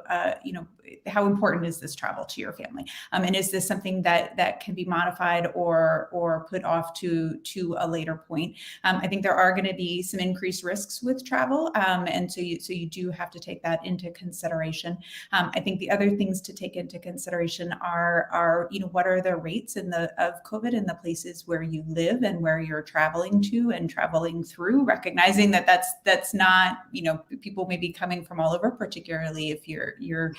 how important is this travel to your family? And is this something that can be modified or put off to a later point? I think there are going to be some increased risks with travel, and so you do have to take that into consideration. I think the other things to take into consideration are what are the rates of COVID in the places where you live and where you're traveling to and traveling through, recognizing that that's not people may be coming from all over, particularly if you're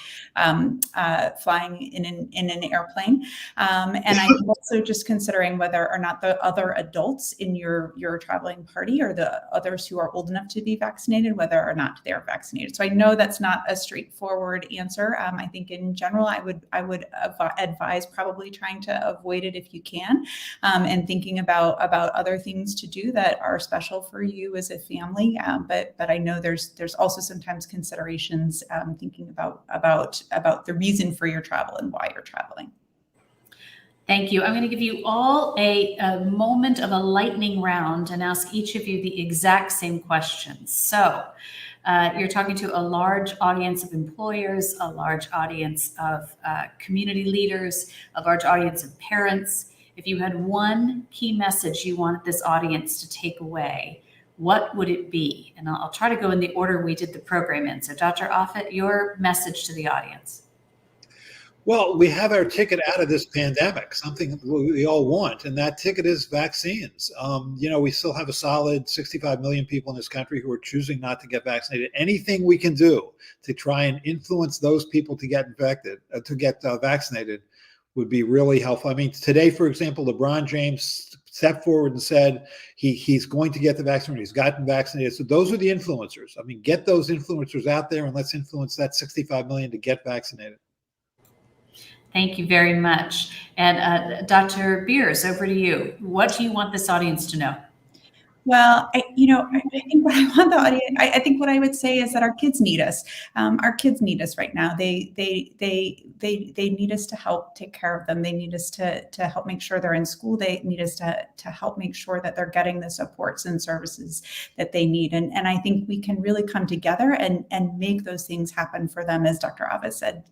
flying in an airplane, and I think also just considering whether or not the other adults in your traveling party or the others who are old enough to be vaccinated, whether or not they're vaccinated. So I know that's not a straightforward answer. I think in general, I would advise probably trying to avoid it if you can, and thinking about other things to do that are special for you as a family. But I know there's also sometimes considerations thinking about the reason for your travel and why you're traveling. Thank you. I'm going to give you all a moment of a lightning round and ask each of you the exact same questions. So you're talking to a large audience of employers, a large audience of community leaders, a large audience of parents. If you had one key message you wanted this audience to take away, what would it be? And I'll try to go in the order we did the program in. So Dr. Offit, your message to the audience. Well, we have our ticket out of this pandemic, something we all want, and that ticket is vaccines. We still have a solid 65 million people in this country who are choosing not to get vaccinated. Anything we can do to try and influence those people to get vaccinated would be really helpful. I mean, today, for example, LeBron James stepped forward and said he's going to get the vaccine. He's gotten vaccinated. So those are the influencers. I mean, get those influencers out there and let's influence that 65 million to get vaccinated. Thank you very much. And Dr. Beers, over to you. What do you want this audience to know? Well, I think what I want the audience, I think what I would say is that our kids need us. Our kids need us right now. They need us to help take care of them. They need us to help make sure they're in school. They need us to help make sure that they're getting the supports and services that they need. And I think we can really come together and make those things happen for them, as Dr. Offit said,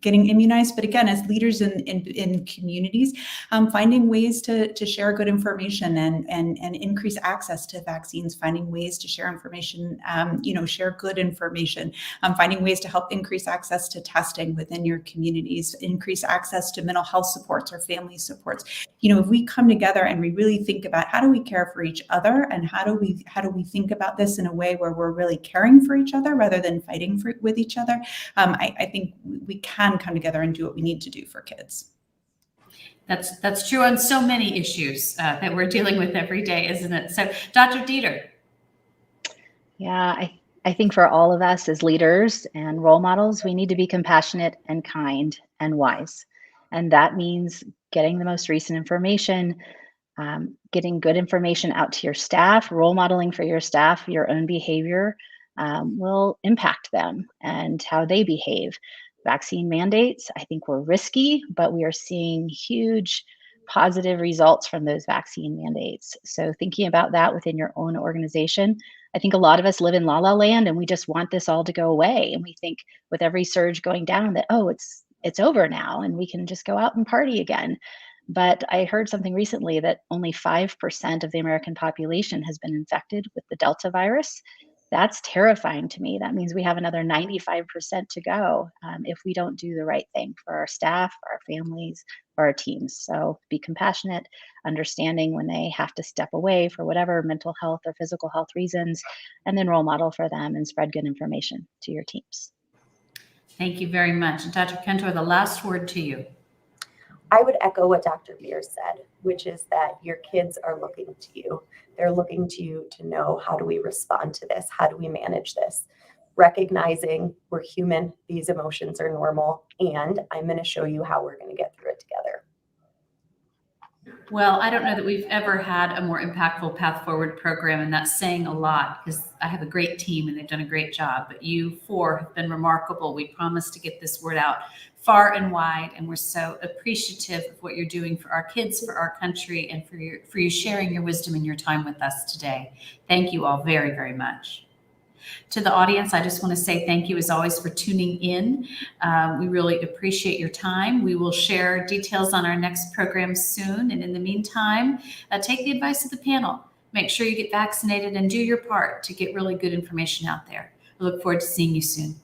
getting immunized. But again, as leaders in communities, finding ways to share good information and increase access to vaccines, finding ways to share information, share good information, finding ways to help increase access to testing within your communities, increase access to mental health supports or family supports. If we come together and we really think about how do we care for each other and how do we think about this in a way where we're really caring for each other rather than fighting with each other, I think we can come together and do what we need to do for kids. That's true on so many issues that we're dealing with every day, isn't it? So, Dr. Deeter. Yeah, I think for all of us as leaders and role models, we need to be compassionate and kind and wise. And that means getting the most recent information, getting good information out to your staff, role modeling for your staff, your own behavior will impact them and how they behave. Vaccine mandates, I think, were risky, but we are seeing huge positive results from those vaccine mandates. So thinking about that within your own organization, I think a lot of us live in la la land and we just want this all to go away. And we think with every surge going down that, oh, it's over now and we can just go out and party again. But I heard something recently that only 5% of the American population has been infected with the Delta virus. That's terrifying to me. That means we have another 95% to go if we don't do the right thing for our staff, for our families, for our teams. So be compassionate, understanding when they have to step away for whatever mental health or physical health reasons, and then role model for them and spread good information to your teams. Thank you very much. And Dr. Kentor, the last word to you. I would echo what Dr. Beers said, which is that your kids are looking to you. They're looking to you to know, how do we respond to this? How do we manage this? Recognizing we're human, these emotions are normal, and I'm going to show you how we're going to get through it together. Well, I don't know that we've ever had a more impactful Path Forward program, and that's saying a lot because I have a great team and they've done a great job, but you four have been remarkable. We promise to get this word out far and wide, and we're so appreciative of what you're doing for our kids, for our country, and for you sharing your wisdom and your time with us today. Thank you all very, very much. To the audience, I just want to say thank you as always for tuning in. We really appreciate your time. We will share details on our next program soon. And in the meantime, take the advice of the panel. Make sure you get vaccinated and do your part to get really good information out there. I look forward to seeing you soon.